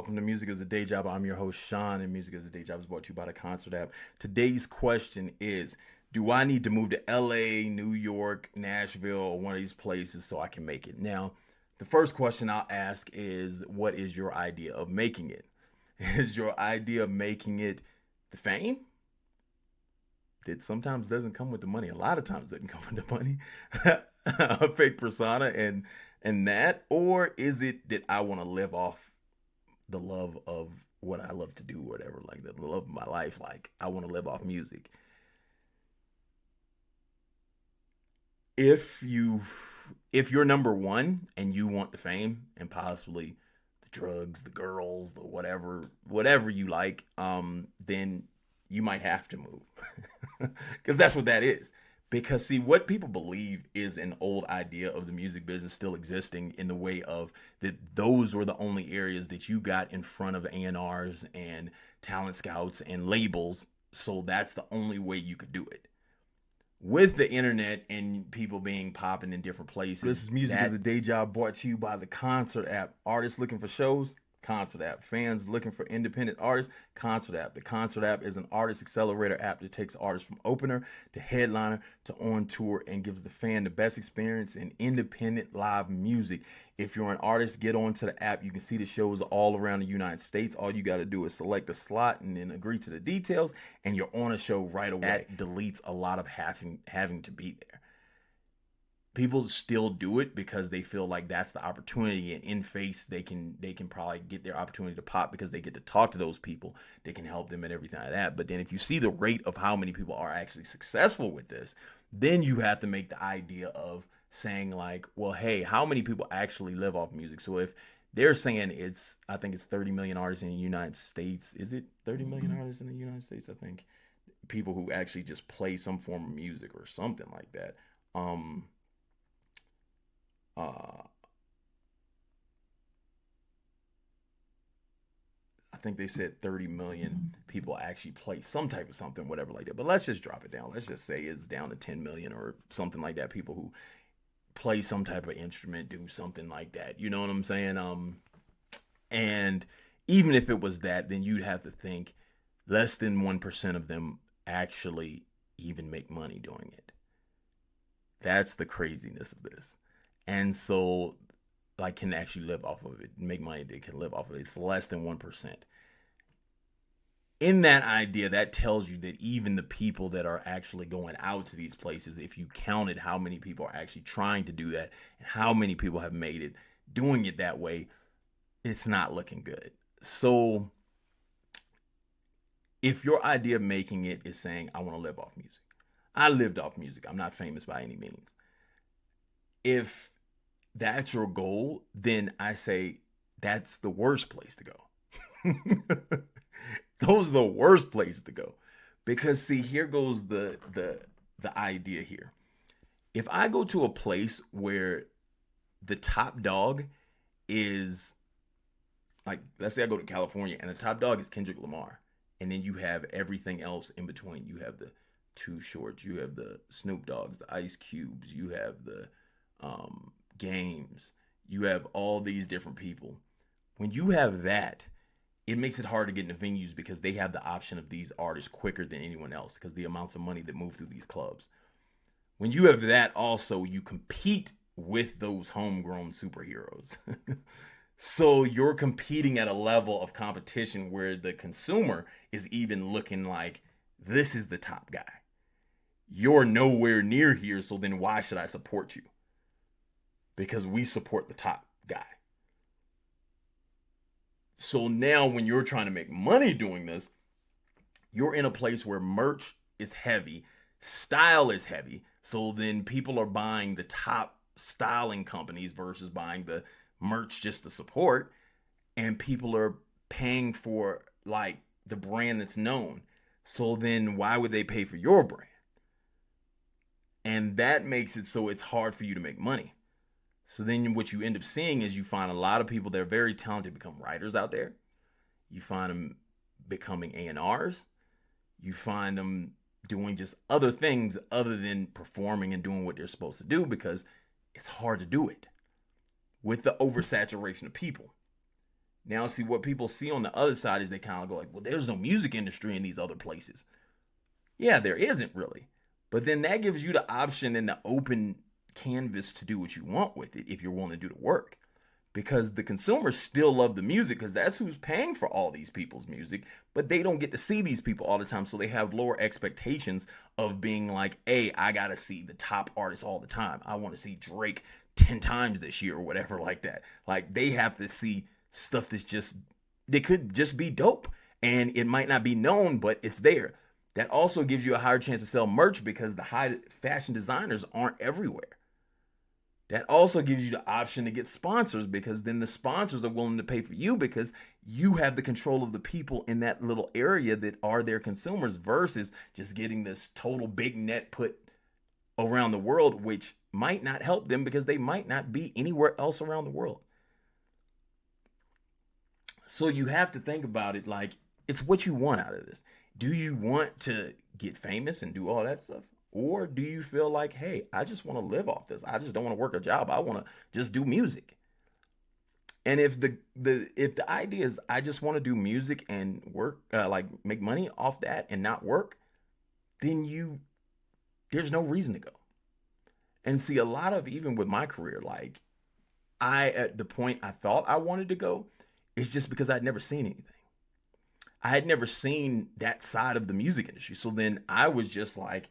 Welcome to Music is a Day Job. I'm your host, Sean, and Music is a Day Job is brought to you by the Qoncert app. Today's question is, do I need to move to LA, New York, Nashville, or one of these places so I can make it? Now, the first question I'll ask is, what is your idea of making it? Is your idea of making it the fame? That sometimes doesn't come with the money. A lot of times doesn't come with the money. A fake persona and that, or is it that I want to live off the love of what I love to do, whatever, like the love of my life. Like I want to live off music. If you if you're number one and you want the fame and possibly the drugs, the girls, the whatever you like, then you might have to move. Because that's what that is. Because see, what people believe is an old idea of the music business still existing in the way of that those were the only areas that you got in front of A&Rs and talent scouts and labels. So that's the only way you could do it. With the internet and people being popping in different places. This is Music as a Day Job brought to you by the Qoncert app. Artists looking for shows, Qoncert app. Fans looking for independent artists, Qoncert app. The Qoncert app is an artist accelerator app that takes artists from opener to headliner to on tour and gives the fan the best experience in independent live music. If you're an artist, get onto the app. You can see the shows all around the United States. All you got to do is select a slot and then agree to the details, and you're on a show right away. That deletes a lot of having to be there. People still do it because they feel like that's the opportunity, and in face they can probably get their opportunity to pop because they get to talk to those people. They can help them and everything like that. But then if you see the rate of how many people are actually successful with this, then you have to make the idea of saying like, well, hey, how many people actually live off music? So if they're saying I think it's 30 million artists in the United States. Is it 30 million artists in the United States? I think people who actually just play some form of music or something like that. Uh, I think they said 30 million people actually play some type of something, whatever like that. But let's just drop it down. Let's just say it's down to 10 million or something like that. People who play some type of instrument, do something like that. You know what I'm saying? And even if it was that, then you'd have to think less than 1% of them actually even make money doing it. That's the craziness of this. And so like can actually live off of it, make money, they can live off of it. It's less than 1%. In that idea, that tells you that even the people that are actually going out to these places, if you counted how many people are actually trying to do that and how many people have made it doing it that way, it's not looking good. So if your idea of making it is saying, I want to live off music, I lived off music, I'm not famous by any means. If that's your goal, then I say that's the worst place to go. Those are the worst places to go. Because see, here goes the idea here. If I go to a place where the top dog is like, let's say I go to California and the top dog is Kendrick Lamar, and then you have everything else in between. You have the Too Shorts, you have the Snoop Dogs, the Ice Cubes, you have the Games, you have all these different people. When you have that, it makes it hard to get into venues because they have the option of these artists quicker than anyone else because the amounts of money that move through these clubs. When you have that, also you compete with those homegrown superheroes. So you're competing at a level of competition where the consumer is even looking like this is the top guy. You're nowhere near here, so then why should I support you? Because we support the top guy. So now when you're trying to make money doing this, you're in a place where merch is heavy, style is heavy. So then people are buying the top styling companies versus buying the merch just to support. And people are paying for like the brand that's known. So then why would they pay for your brand? And that makes it so it's hard for you to make money. So then what you end up seeing is you find a lot of people that are very talented become writers out there. You find them becoming A&Rs. You find them doing just other things other than performing and doing what they're supposed to do because it's hard to do it with the oversaturation of people. Now, see what people see on the other side is they kind of go like, well, there's no music industry in these other places. Yeah, there isn't really. But then that gives you the option and the open canvas to do what you want with it if you're willing to do the work. Because the consumers still love the music because that's who's paying for all these people's music, but they don't get to see these people all the time. So they have lower expectations of being like, hey, I got to see the top artists all the time. I want to see Drake 10 times this year or whatever like that. Like they have to see stuff that's just, they could just be dope and it might not be known, but it's there. That also gives you a higher chance to sell merch because the high fashion designers aren't everywhere. That also gives you the option to get sponsors because then the sponsors are willing to pay for you because you have the control of the people in that little area that are their consumers versus just getting this total big net put around the world, which might not help them because they might not be anywhere else around the world. So you have to think about it like it's what you want out of this. Do you want to get famous and do all that stuff? Or do you feel like, hey, I just want to live off this. I just don't want to work a job. I want to just do music. And if the idea is I just want to do music and work like make money off that and not work, then there's no reason to go. And see a lot of even with my career, like I at the point I thought I wanted to go, it's just because I'd never seen anything. I had never seen that side of the music industry. So then I was just like,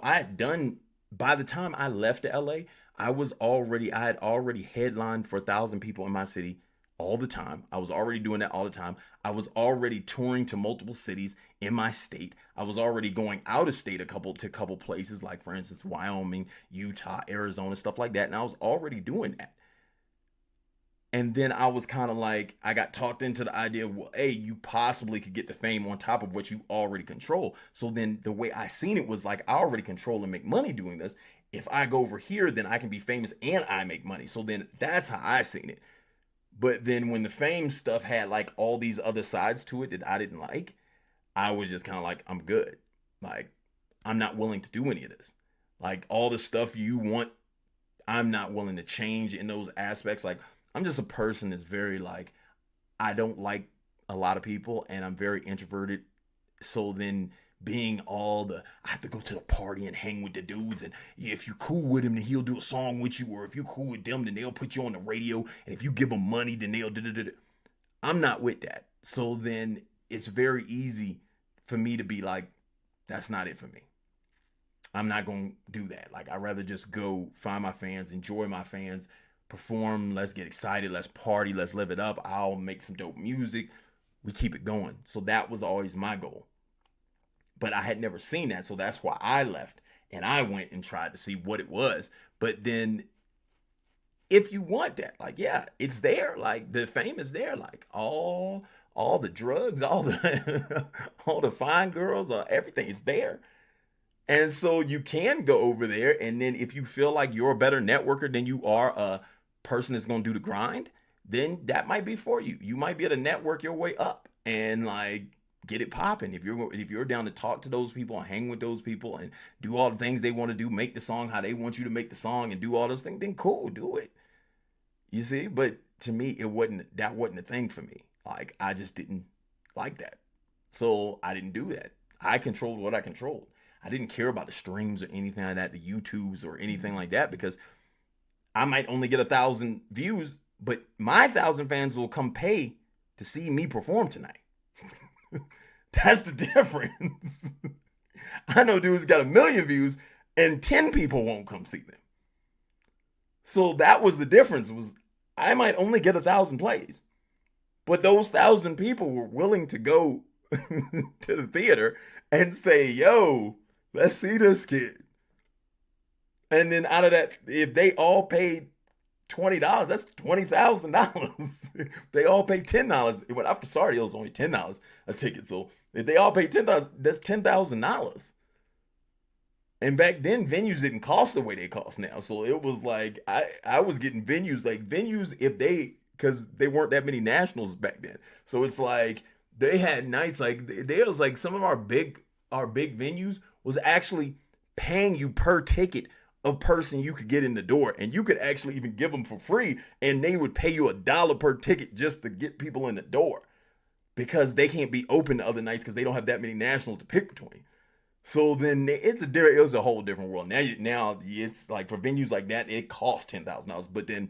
I had done, by the time I left LA, I had already headlined for 1,000 people in my city all the time. I was already doing that all the time. I was already touring to multiple cities in my state. I was already going out of state to a couple places, like for instance, Wyoming, Utah, Arizona, stuff like that. And I was already doing that. And then I was kind of like, I got talked into the idea of, well, hey, you possibly could get the fame on top of what you already control. So then the way I seen it was like, I already control and make money doing this. If I go over here, then I can be famous and I make money. So then that's how I seen it. But then when the fame stuff had like all these other sides to it that I didn't like, I was just kind of like, I'm good. Like, I'm not willing to do any of this. Like all the stuff you want, I'm not willing to change in those aspects. Like, I'm just a person that's very like, I don't like a lot of people and I'm very introverted. So then being I have to go to the party and hang with the dudes. And if you're cool with him, then he'll do a song with you. Or if you're cool with them, then they'll put you on the radio. And if you give them money, then they'll do. I'm not with that. So then it's very easy for me to be like, that's not it for me. I'm not going to do that. Like, I'd rather just go find my fans, enjoy my fans, perform, let's get excited, let's party, let's live it up. I'll make some dope music. We keep it going. So that was always my goal. But I had never seen that. So that's why I left and I went and tried to see what it was. But then if you want that, like, yeah, it's there. Like the fame is there. Like all the drugs, all the all the fine girls, everything is there. And so you can go over there. And then if you feel like you're a better networker than you are a person that's going to do the grind, then that might be for you. You might be able to network your way up and like get it popping. If you're down to talk to those people and hang with those people and do all the things they want to do, make the song how they want you to make the song and do all those things, then cool, do it. You see? But to me, that wasn't a thing for me. Like I just didn't like that. So I didn't do that. I controlled what I controlled. I didn't care about the streams or anything like that, the YouTubes or anything like that, because I might only get 1,000 views, but my 1,000 fans will come pay to see me perform tonight. That's the difference. I know dudes got 1,000,000 views and 10 people won't come see them. So that was the difference, was I might only get 1,000 plays, but those 1,000 people were willing to go to the theater and say, yo, let's see this kid. And then out of that, if they all paid $20, that's $20,000. They all paid $10. When I started, it was only $10 a ticket. So if they all paid $10, that's $10,000. And back then, venues didn't cost the way they cost now. So it was like I was getting venues because they weren't that many nationals back then. So it's like they had nights like there was like some of our big venues was actually paying you per ticket a person you could get in the door, and you could actually even give them for free, and they would pay you $1 per ticket just to get people in the door because they can't be open the other nights because they don't have that many nationals to pick between. So then it was a whole different world. Now it's like for venues like that, it costs $10,000, but then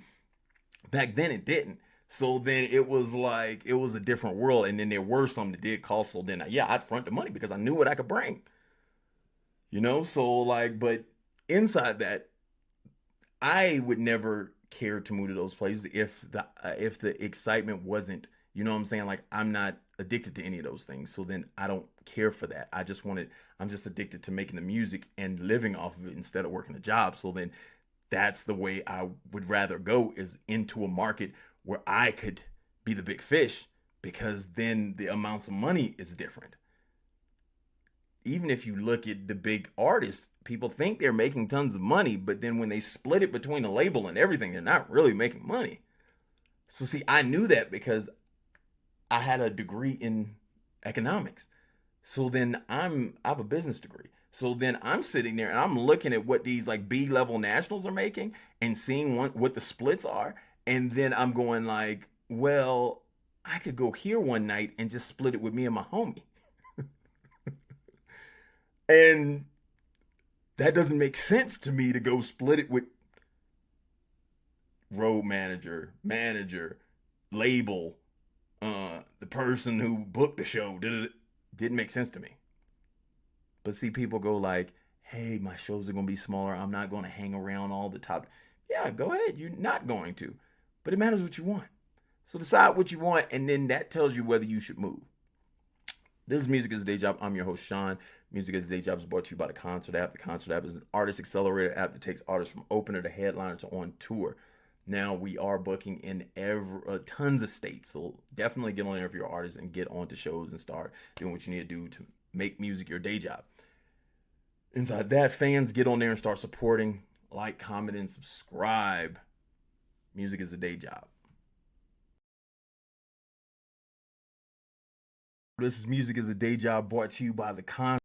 back then it didn't. So then it was like it was a different world, and then there were some that did cost. So then yeah, I'd front the money because I knew what I could bring. So like, but inside that, I would never care to move to those places if the excitement wasn't, what I'm saying? Like I'm not addicted to any of those things. So then I don't care for that. I'm just addicted to making the music and living off of it instead of working a job. So then that's the way I would rather go, is into a market where I could be the big fish, because then the amounts of money is different. Even if you look at the big artists, people think they're making tons of money, but then when they split it between the label and everything, they're not really making money. So see, I knew that because I had a degree in economics. So then I have a business degree. So then I'm sitting there and I'm looking at what these like B level nationals are making and seeing what the splits are. And then I'm going like, well, I could go here one night and just split it with me and my homie. And that doesn't make sense to me to go split it with road manager, label, the person who booked the show. Didn't make sense to me. But see, people go like, hey, my shows are going to be smaller. I'm not going to hang around all the top. Yeah, go ahead. You're not going to. But it matters what you want. So decide what you want, and then that tells you whether you should move. This is Music is a Day Job. I'm your host, Sean. Music is a Day Job is brought to you by the Qoncert app. The Qoncert app is an artist accelerator app that takes artists from opener to headliner to on tour. Now we are booking in tons of states, so definitely get on there if you're an artist and get onto shows and start doing what you need to do to make music your day job. Inside that, fans, get on there and start supporting, like, comment, and subscribe. Music is a day job. This is Music is a Day Job brought to you by the Con.